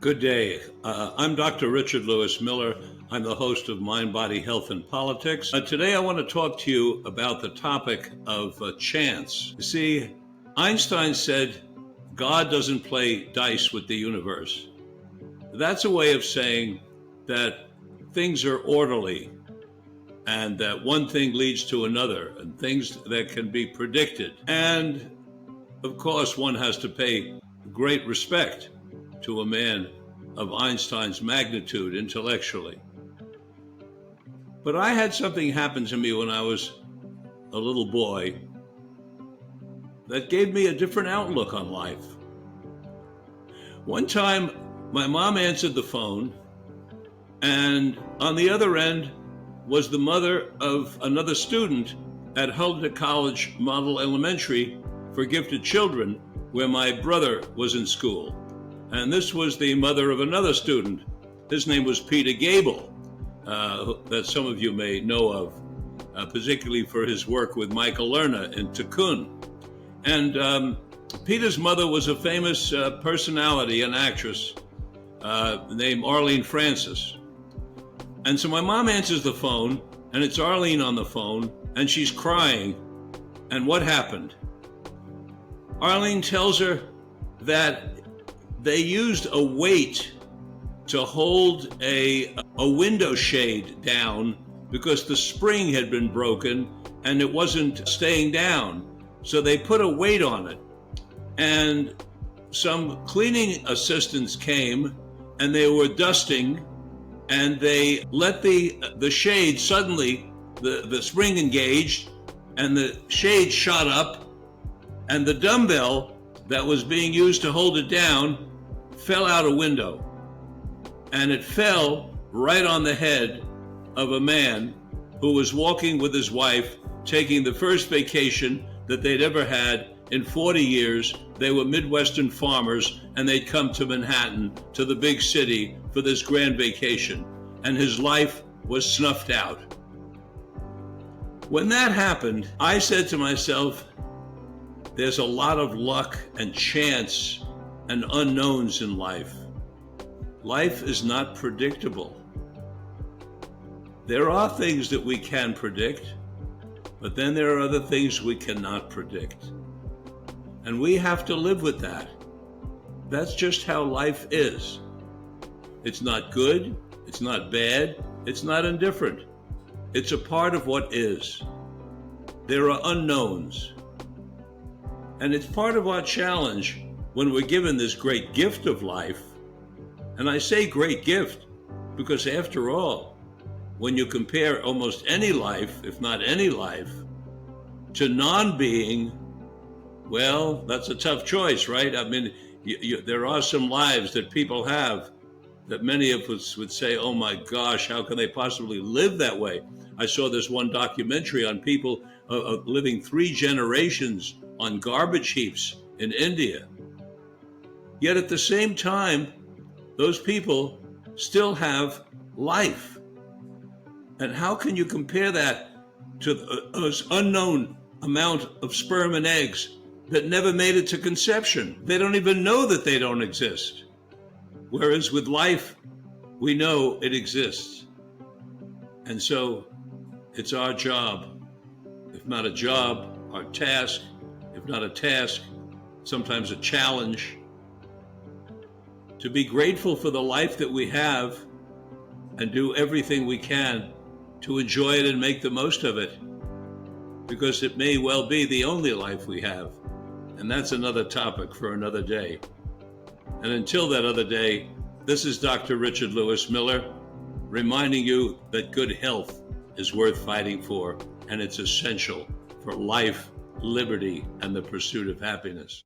Good day. I'm Dr. Richard Lewis Miller. I'm the host of Mind, Body, Health, and Politics. Today, I want to talk to you about the topic of chance. You see, Einstein said, God doesn't play dice with the universe. That's a way of saying that things are orderly and that one thing leads to another and things that can be predicted. And of course, one has to pay great respect to a man of Einstein's magnitude intellectually. But I had something happen to me when I was a little boy that gave me a different outlook on life. One time, my mom answered the phone, and on the other end was the mother of another student at Hulda College Model Elementary for Gifted Children, where my brother was in school. And this was the mother of another student. His name was Peter Gable, that some of you may know of, particularly for his work with Michael Lerner in Tikkun. And Peter's mother was a famous personality, an actress named Arlene Francis. And so my mom answers the phone, and it's Arlene on the phone, and she's crying. And what happened? Arlene tells her that they used a weight to hold a window shade down because the spring had been broken and it wasn't staying down. So they put a weight on it. And some cleaning assistants came and they were dusting, and they let the shade suddenly, the spring engaged and the shade shot up, and the dumbbell that was being used to hold it down fell out a window, and it fell right on the head of a man who was walking with his wife, taking the first vacation that they'd ever had in 40 years. They were Midwestern farmers, and they'd come to Manhattan, to the big city, for this grand vacation, and his life was snuffed out. When that happened, I said to myself, there's a lot of luck and chance and unknowns in life. Life is not predictable. There are things that we can predict, but then there are other things we cannot predict. And we have to live with that. That's just how life is. It's not good, it's not bad, it's not indifferent. It's a part of what is. There are unknowns. And it's part of our challenge when we're given this great gift of life. And I say great gift because, after all, when you compare almost any life, if not any life, to non-being, well, that's a tough choice, right? I mean, there are some lives that people have that many of us would say, oh my gosh, how can they possibly live that way? I saw this one documentary on people living 3 generations on garbage heaps in India. Yet at the same time, those people still have life. And how can you compare that to those unknown amount of sperm and eggs that never made it to conception? They don't even know that they don't exist. Whereas with life, we know it exists. And so it's our job, if not a job, our task, if not a task, sometimes a challenge, to be grateful for the life that we have and do everything we can to enjoy it and make the most of it, because it may well be the only life we have. And that's another topic for another day. And until that other day, this is Dr. Richard Lewis Miller, reminding you that good health is worth fighting for, and it's essential for life, liberty, and the pursuit of happiness.